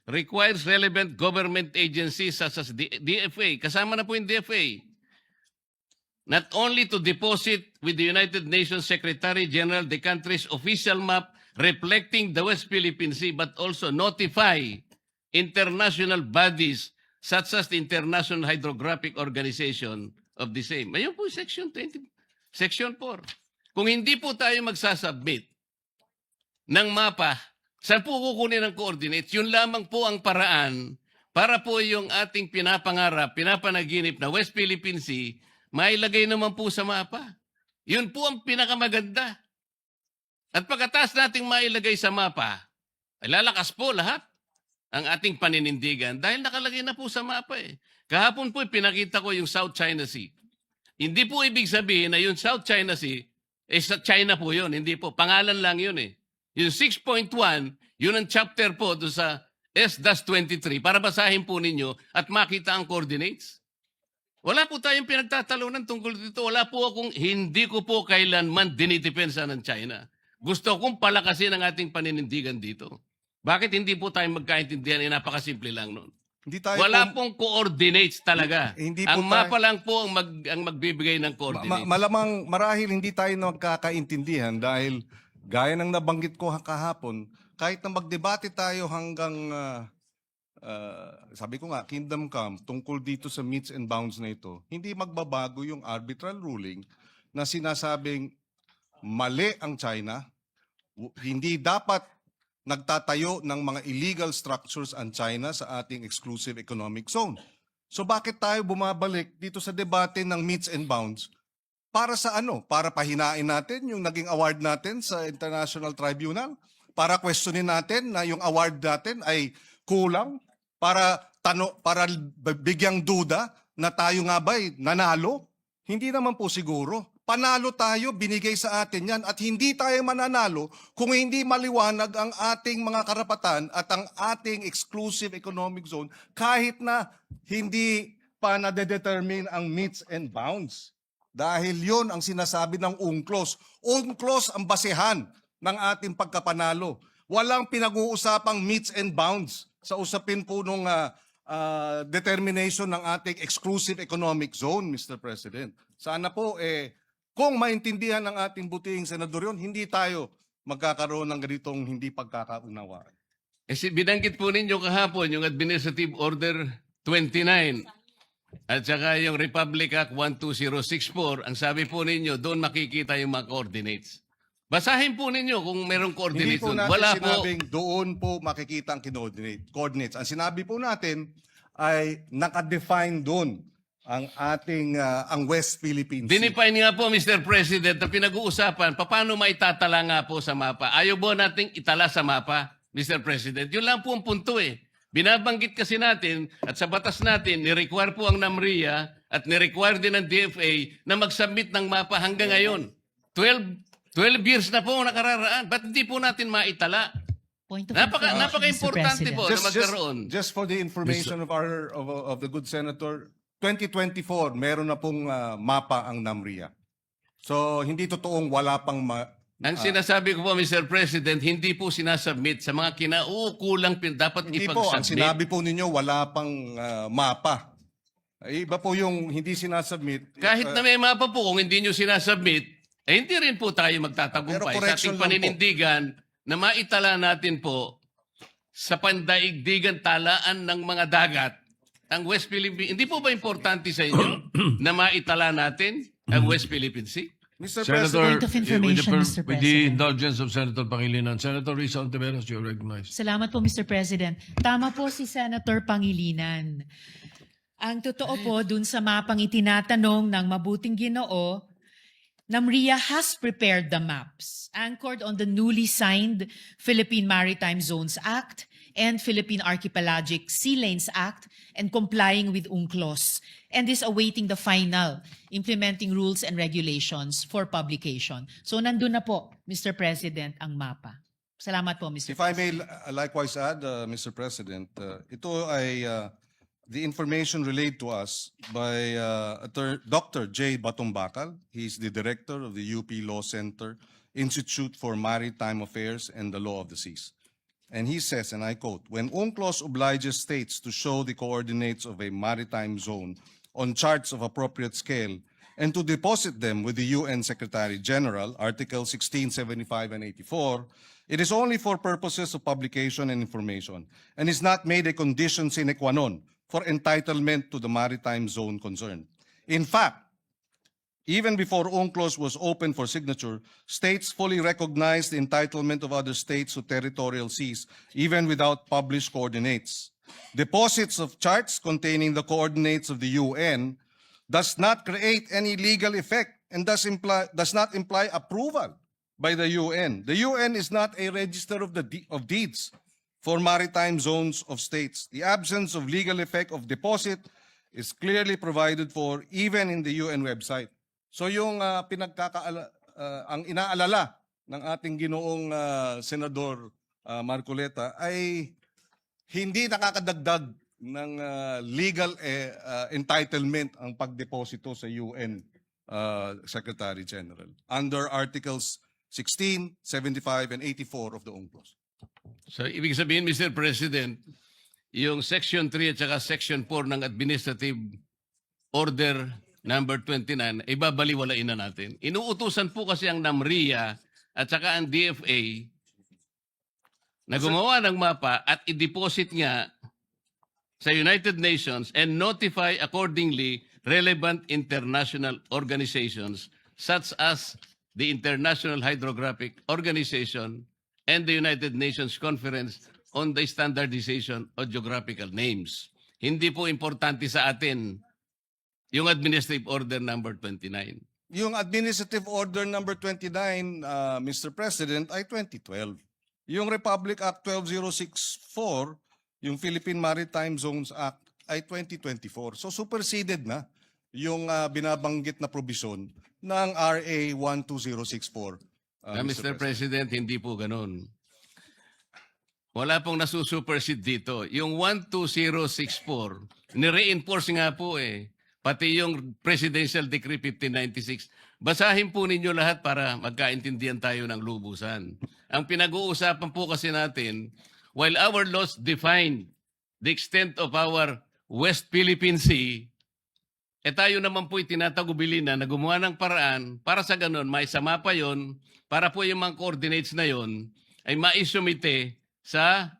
requires relevant government agencies such as DFA, kasama na po yung DFA, not only to deposit with the United Nations Secretary General the country's official map reflecting the West Philippine Sea, but also notify international bodies such as the International Hydrographic Organization of the same. Ayun po, Section 20, Section 4. Kung hindi po tayo magsasubmit ng mapa, saan po kukunin ang coordinates? Yun lamang po ang paraan para po yung ating pinapangarap, pinapanaginip na West Philippine Sea, mailagay naman po sa mapa. Yun po ang pinakamaganda. At pagkatapos nating mailagay sa mapa, ay lalakas po lahat ang ating paninindigan dahil nakalagay na po sa mapa eh. Kahapon po pinakita ko yung South China Sea. Hindi po ibig sabihin na yung South China Sea, sa China po yun. Hindi po. Pangalan lang yun eh. Yung 6.1, yun ang chapter po doon sa S-23 para basahin po ninyo at makita ang coordinates. Wala po tayong pinagtatalunan tungkol dito. Hindi ko po kailanman dinidepensa ng China. Gusto kong palakasin ang ating paninindigan dito. Bakit hindi po tayo magkaintindihan? Napakasimple lang nun. Wala pong coordinates talaga. Ang mapa lang po ang magbibigay ng coordinates. Malamang marahil hindi tayo nagkakaintindihan dahil gaya ng nabanggit ko kahapon, kahit na magdebate tayo hanggang, sabi ko nga, Kingdom Come, tungkol dito sa meets and bounds na ito, hindi magbabago yung arbitral ruling na sinasabing mali ang China, hindi dapat nagtatayo ng mga illegal structures ang China sa ating exclusive economic zone. So bakit tayo bumabalik dito sa debate ng meets and bounds? Para sa ano? Para pahinain natin yung naging award natin sa International Tribunal? Para questionin natin na yung award natin ay kulang? Para bigyang duda na tayo nga ba'y nanalo? Hindi naman po siguro. Panalo tayo, binigay sa atin yan at hindi tayo mananalo kung hindi maliwanag ang ating mga karapatan at ang ating exclusive economic zone kahit na hindi pa nade-determine ang meets and bounds. Dahil yon ang sinasabi ng UNCLOS. UNCLOS ang basehan ng ating pagkapanalo. Walang pinag-uusapang meets and bounds sa usapin po nung determination ng ating exclusive economic zone, Mr. President. Sana po kung maintindihan ng ating butihing senador yun, hindi tayo magkakaroon ng ganitong hindi pagkakaunawaan. Binanggit po ninyo kahapon yung Administrative Order 29 at saka yung Republic Act 12064. Ang sabi po ninyo, doon makikita yung mga coordinates. Basahin po ninyo kung merong coordinates. Hindi po doon. natin Wala sinabing doon po makikita ang coordinates. Ang sinabi po natin ay nakadefine doon ang ating ang West Philippine Sea. Dinefine nga po, Mr. President, na pinag-uusapan, paano maitatala nga po sa mapa? Ayaw ba nating itala sa mapa, Mr. President? Yun lang po ang punto eh. Binabanggit kasi natin at sa batas natin, ni-require po ang NAMRIA at ni-require din ng DFA na mag-submit ng mapa hanggang ngayon. 12 years na po nakararaan. Ba't hindi po natin maitala? Napaka-importante po na magkaroon. Just for the information of the good senator, 2024 meron na pong mapa ang NAMRIA. So hindi totoong wala pang ang sinasabi ko po, Mr. President, hindi po sinasubmit sa mga kinaukulang dapat hindi po, ang ipag-submit. sinabi po ninyo wala pang mapa. Iba po yung hindi sinasubmit. Kahit na may mapa po, kung hindi nyo sinasubmit, hindi rin po tayo magtatagumpay sa ating paninindigan na maitala natin po sa pandaigdigan talaan ng mga dagat ang West Philippine. Hindi po ba importante sa inyo na maitala natin ang West Philippine Sea? Mr. Senator, President, Point of information, Mr. with the President. indulgence of Senator Pangilinan, Senator Risa Ontiveros, you are recognized. Salamat po, Mr. President. Tama po si Senator Pangilinan. Ang totoo po, dun sa mapang itinatanong ng mabuting Ginoo, NAMRIA has prepared the maps anchored on the newly signed Philippine Maritime Zones Act and Philippine Archipelagic Sea Lanes Act and complying with UNCLOS and is awaiting the final implementing rules and regulations for publication. So nandun na po, Mr. President, ang mapa. Salamat po, Mr. if I President. may likewise add, Mr. President, ito ay the information relayed to us by Dr. J. Batumbakal. He's the director of the UP Law Center, Institute for Maritime Affairs and the Law of the Seas. And he says, and I quote, when UNCLOS obliges states to show the coordinates of a maritime zone on charts of appropriate scale and to deposit them with the UN Secretary General, Article 16, 75, and 84, it is only for purposes of publication and information and is not made a condition sine qua non for entitlement to the maritime zone concerned. In fact, even before UNCLOS was open for signature, states fully recognized the entitlement of other states to territorial seas, even without published coordinates. Deposits of charts containing the coordinates of the UN does not create any legal effect and does not imply approval by the UN. The UN is not a register of deeds for maritime zones of states. The absence of legal effect of deposit is clearly provided for even in the UN website. So yung ang inaalala ng ating ginoong Senador Marcoleta ay hindi nakakadagdag ng legal entitlement ang pagdeposito sa UN Secretary General under Articles 16, 75, and 84 of the UNCLOS. So, ibig sabihin, Mr. President, yung Section 3 at saka Section 4 ng Administrative Order number 29, ibabaliwalain na natin. Inuutusan po kasi ang NAMRIA at saka ang DFA na gumawa ng mapa at i-deposit nga sa United Nations and notify accordingly relevant international organizations such as the International Hydrographic Organization and the United Nations Conference on the Standardization of Geographical Names. Hindi po importante sa atin yung Administrative Order number 29. Yung Administrative Order number 29, Mr. President, ay 2012. Yung Republic Act 12064, yung Philippine Maritime Zones Act, ay 2024. So superseded na yung binabanggit na provision ng RA 12064. Mr. President, hindi po ganun. Wala pong nasusupersede dito. Yung 12064, nire-enforce nga po eh. Pati yung Presidential Decree 1596. Basahin po ninyo lahat para magkaintindihan tayo ng lubusan. Ang pinag-uusapan po kasi natin, while our laws define the extent of our West Philippine Sea, tayo naman po itinatagubilin na gumawa ng paraan para sa ganun, may sama pa yon para po yung mga coordinates na yon ay maisumite sa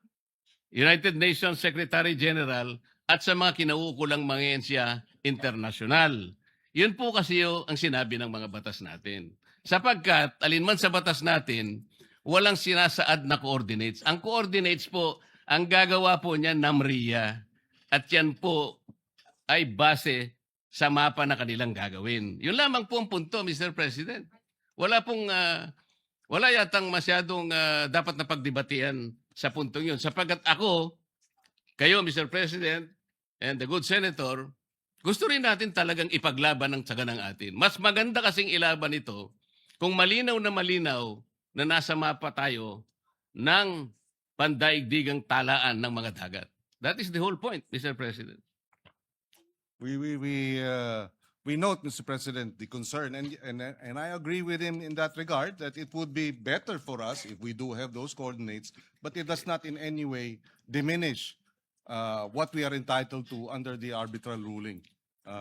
United Nations Secretary General at sa mga kinauukulang mga ehensya internasyonal. Yun po kasi ang sinabi ng mga batas natin. Sapagkat, alinman sa batas natin, walang sinasaad na coordinates. Ang coordinates po, ang gagawa po niya NAMRIA. At yan po ay base sa mapa na kanilang gagawin. Yun lamang po ang punto, Mr. President. Wala yatang masyadong dapat na pagdebatihan sa puntong yun. Sapagkat ako, kayo, Mr. President, and the good Senator, gusto rin natin talagang ipaglaban ng tsaga ng atin. Mas maganda kasing ilaban ito kung malinaw na nasa mapa tayo ng pandaigdigang talaan ng mga dagat. That is the whole point, Mr. President. We note, Mr. President, the concern, and I agree with him in that regard, that it would be better for us if we do have those coordinates, but it does not in any way diminish what we are entitled to under the arbitral ruling,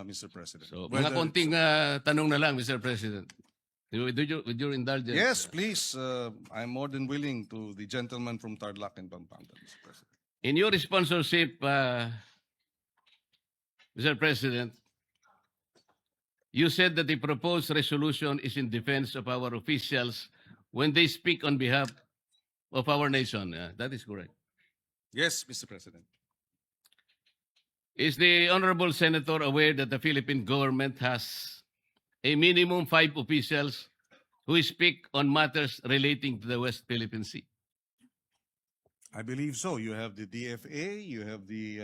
Mr. President. So, mga konting tanong na lang, Mr. President. With your indulgence. Yes, please. I'm more than willing to the gentleman from Tarlac and Pampanga, Mr. President. In your sponsorship, Mr. President, you said that the proposed resolution is in defense of our officials when they speak on behalf of our nation. That is correct. Yes, Mr. President. Is the Honorable Senator aware that the Philippine government has a minimum 5 officials who speak on matters relating to the West Philippine Sea? I believe so. You have the DFA, you have the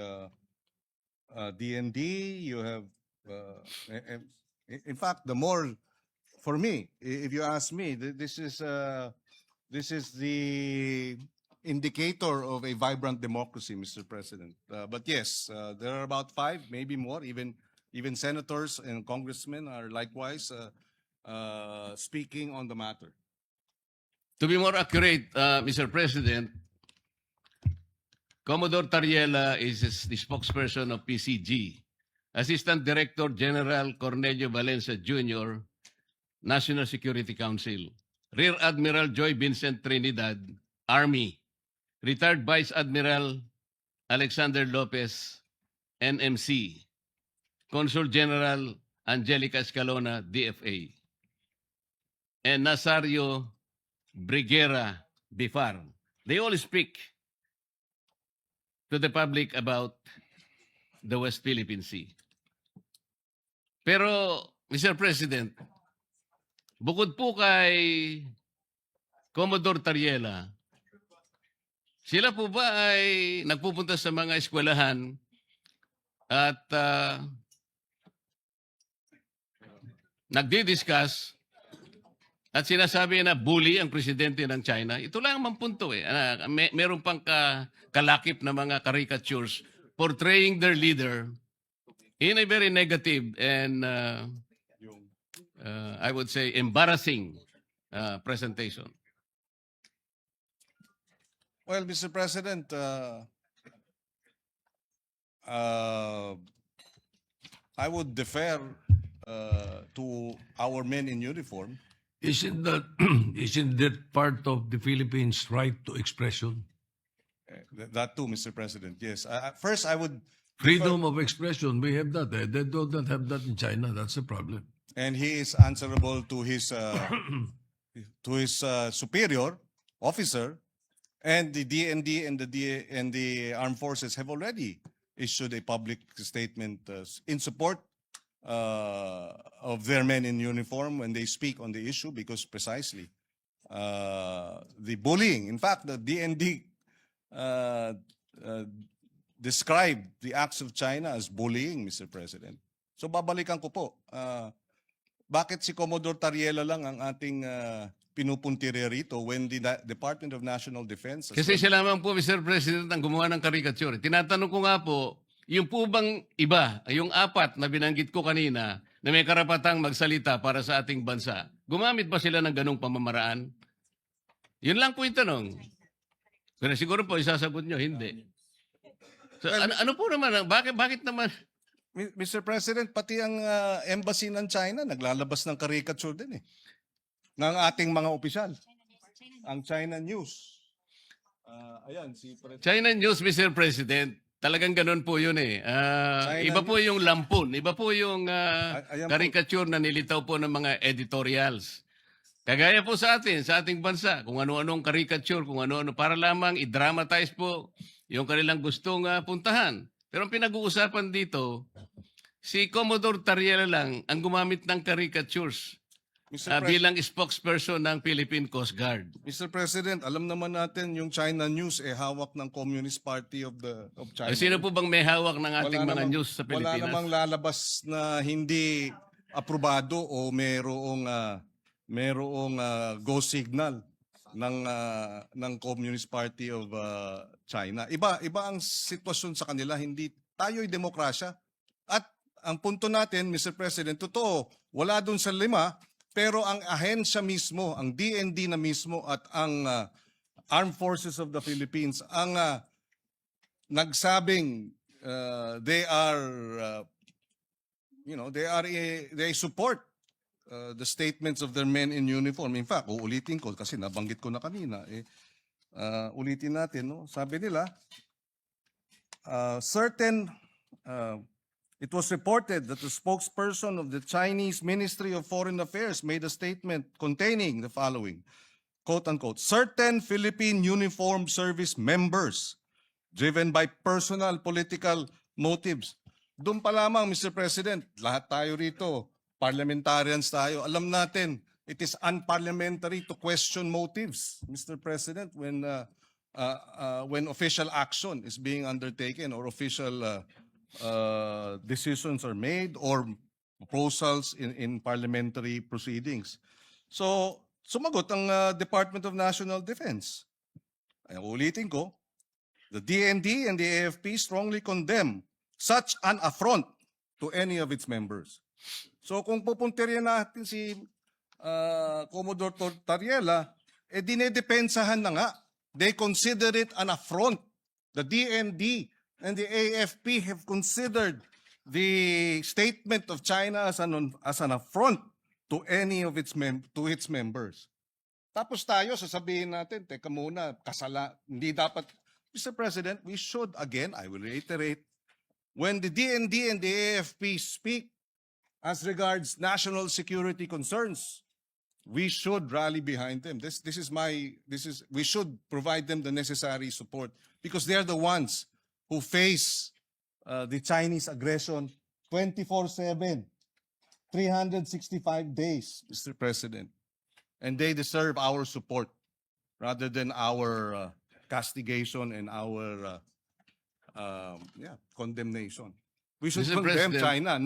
DND, you have, in fact, the more, for me, if you ask me, this is the indicator of a vibrant democracy, Mr. President. But yes, there are about 5, maybe more. Even senators and congressmen are likewise speaking on the matter. To be more accurate, Mr. President, Commodore Tariela is the spokesperson of PCG. Assistant Director General Cornelio Valencia Jr., National Security Council. Rear Admiral Joy Vincent Trinidad, Army. Retired Vice Admiral Alexander Lopez, NMC. Consul General Angelica Escalona, DFA. And Nazario Briguera Bifar. They all speak to the public about the West Philippine Sea. Pero, Mr. President, bukod po kay Commodore Tariela, sila po ba ay nagpupunta sa mga eskwelahan at nagdi-discuss at sinasabi na bully ang presidente ng China? Ito lang ang punto eh. Meron pang kalakip na mga caricatures portraying their leader in a very negative and I would say embarrassing presentation. Well, Mr. President, I would defer to our men in uniform. Isn't that part of the Philippines' right to expression? That too, Mr. President. Yes. First, I would. Freedom of expression, we have that. They do not have that in China. That's the problem. And he is answerable to his superior officer, and the DND and the armed forces have already issued a public statement in support of their men in uniform when they speak on the issue, because precisely the bullying. In fact, the DND described the acts of China as bullying, Mr. President. So babalikan ko po, bakit si Commodore Tariela lang ang ating pinupuntire rito when the Department of National Defense... Kasi siya lamang po, Mr. President, ang gumawa ng caricature. Tinatanong ko nga po, yung po bang iba, yung 4 na binanggit ko kanina, na may karapatang magsalita para sa ating bansa, gumamit ba sila ng ganong pamamaraan? Yun lang po yung tanong. Pero siguro po, isasagot nyo, hindi. So, ano po naman, bakit naman? Mr. President, pati ang embassy ng China naglalabas ng caricature din eh. Ng ating mga opisyal. Ang China News. Ayan, si President. China News, Mr. President, talagang ganun po yun eh. Iba po yung lampon, iba po yung Ayan po. caricature na nilitaw po ng mga editorials. Kagaya po sa atin, sa ating bansa, kung ano-anong caricature, kung ano-ano, para lamang i-dramatize po yung kanilang gustong puntahan. Pero ang pinag-uusapan dito, si Commodore Tariela lang ang gumamit ng caricatures bilang spokesperson ng Philippine Coast Guard. Mr. President, alam naman natin yung China News hawak ng Communist Party of China. Sino po bang may hawak ng ating mga news sa Wala Pilipinas? namang lalabas na hindi aprobado o merong go signal ng Communist Party of China. Iba ang sitwasyon sa kanila, hindi tayo'y demokrasya. At ang punto natin, Mr. President, totoo, wala dun sa 5, pero ang ahensya mismo, ang DND na mismo at ang Armed Forces of the Philippines ang nagsabing they support the statements of their men in uniform. In fact, uulitin ko kasi nabanggit ko na kanina. Ulitin natin, no? Sabi nila, it was reported that the spokesperson of the Chinese Ministry of Foreign Affairs made a statement containing the following, quote unquote, certain Philippine Uniformed Service members driven by personal political motives. Doon pa lamang, Mr. President, lahat tayo rito, parliamentarians tayo, alam natin, it is unparliamentary to question motives, Mr. President, when official action is being undertaken or official decisions are made or proposals in parliamentary proceedings. So, sumagot ang Department of National Defense. Ay, ulitin ko, the DND and the AFP strongly condemn such an affront to any of its members. So kung pupuntiryan natin si Commodore Tariela, dinedepensahan na nga. They consider it an affront. The DND and the AFP have considered the statement of China as an affront to any of its members. Tapos tayo sasabihin natin, teka muna, hindi dapat. Mr. President, we should, again, I will reiterate, when the DND and the AFP speak as regards national security concerns, we should rally behind them. We should provide them the necessary support because they're the ones who face the Chinese aggression 24/7, 365 days, Mr. President. And they deserve our support rather than our castigation and our condemnation. We should Mr. condemn President. China,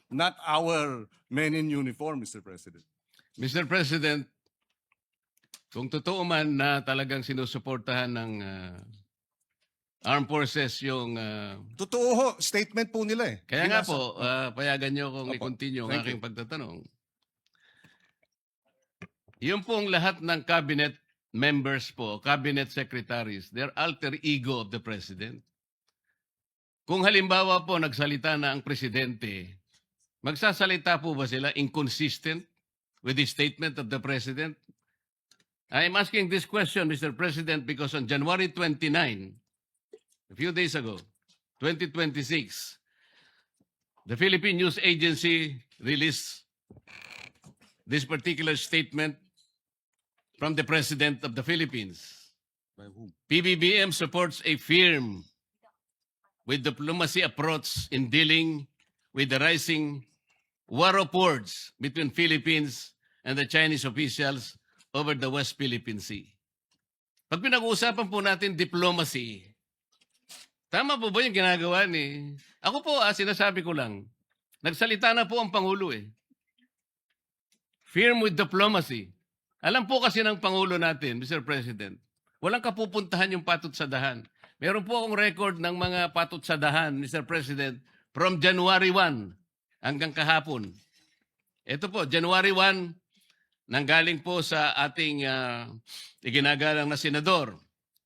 not our men in uniform, Mr. President. Mr. President, kung totoo man na talagang sinusuportahan ng armed forces yung... Totoo ho, statement po nila eh. kaya nga Binasa. po, payagan nyo kung Opo. i-continue ang Thank aking pagtatanong. Yung pong lahat ng cabinet members po, cabinet secretaries, they're alter ego of the president. Kung halimbawa po nagsalita na ang presidente, magsasalita po ba sila inconsistent with the statement of the president? I'm asking this question, Mr. President, because on January 29, a few days ago, 2026, the Philippine News Agency released this particular statement from the President of the Philippines. By whom? PBBM supports a firm with diplomacy approach in dealing with the rising war of words between Philippines and the Chinese officials over the West Philippine Sea. Pag pinag-uusapan po natin diplomacy, tama po ba yung ginagawa ni... Ako po, sinasabi ko lang, nagsalita na po ang Pangulo eh. Firm with diplomacy. Alam po kasi ng Pangulo natin, Mr. President, walang kapupuntahan yung patut sa dahan. Meron po akong record ng mga patut sa dahan, Mr. President, from January 1 hanggang kahapon. Ito po, January 1, nanggaling po sa ating iginagalang na senador.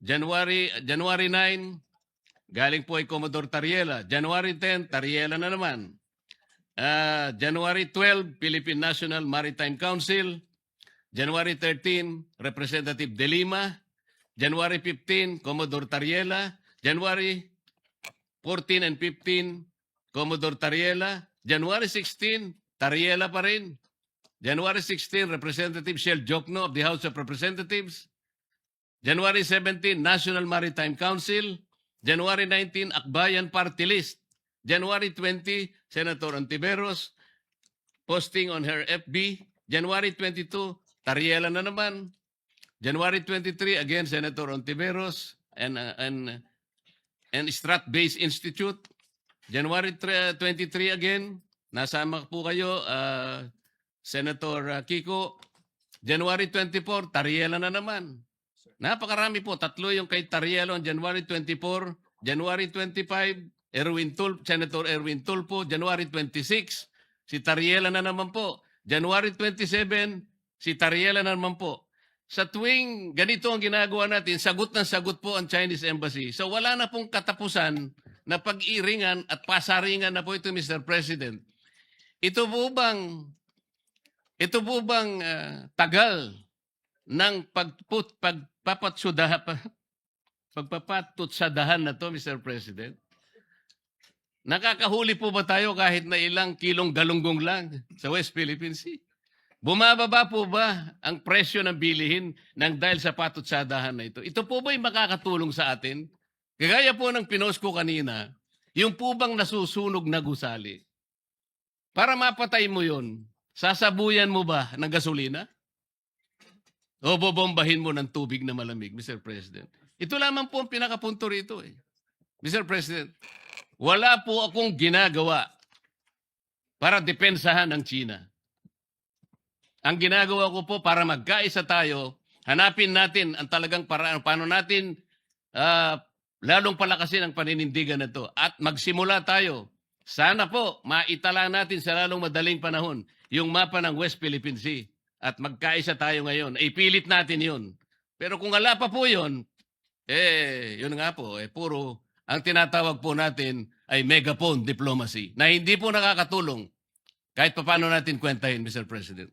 January 9, galing po ay Commodore Tariela. January 10, Tariela na naman. January 12, Philippine National Maritime Council. January 13, Representative De Lima. January 15, Commodore Tariela. January 14 and 15, Commodore Tariela. January 16, Tariela pa rin. January 16, Representative Shell Jokno of the House of Representatives. January 17, National Maritime Council. January 19, Akbayan Party List. January 20, Senator Ontiveros posting on her FB. January 22, Tariela na naman. January 23, again, Senator Ontiveros and Strat-Based Institute. January 23 again, nasama po kayo, Senator Kiko. January 24, Tariela na naman. Napakarami po, tatlo yung kay Tariela on January 24. January 25, Senator Erwin Tulfo. January 26, si Tariela na naman po. January 27, si Tariela na naman po. Sa tuwing ganito ang ginagawa natin, sagot ng sagot po ang Chinese Embassy. So wala na pong katapusan na pag-iringan at pasaringan na po ito, Mr. President. Ito po bang ito po bang tagal ng pagpapatutsadahan na to, Mr. President? Nakakahuli po ba tayo kahit na ilang kilong galunggong lang sa West Philippine Sea? Bumababa po ba ang presyo ng bilihin nang dahil sa patutsadahan na ito? Ito po ba'y makakatulong sa atin? Kagaya po ng pinost ko kanina, yung po bang nasusunog na gusali? Para mapatay mo yon, sasabuyan mo ba ng gasolina? O bobombahin mo ng tubig na malamig, Mr. President? Ito lamang po ang pinakapunto rito. Mr. President, wala po akong ginagawa para depensahan ang China. Ang ginagawa ko po para magkaisa tayo, hanapin natin ang talagang paraan, paano natin lalong palakasin ang paninindigan na to at magsimula tayo. Sana po maitala natin sa lalong madaling panahon yung mapa ng West Philippine Sea at magkaisa tayo ngayon. Ipilit natin yun. Pero kung wala pa po yun, yun nga po, puro ang tinatawag po natin ay megaphone diplomacy na hindi po nakakatulong kahit paano natin kwentahin, Mr. President.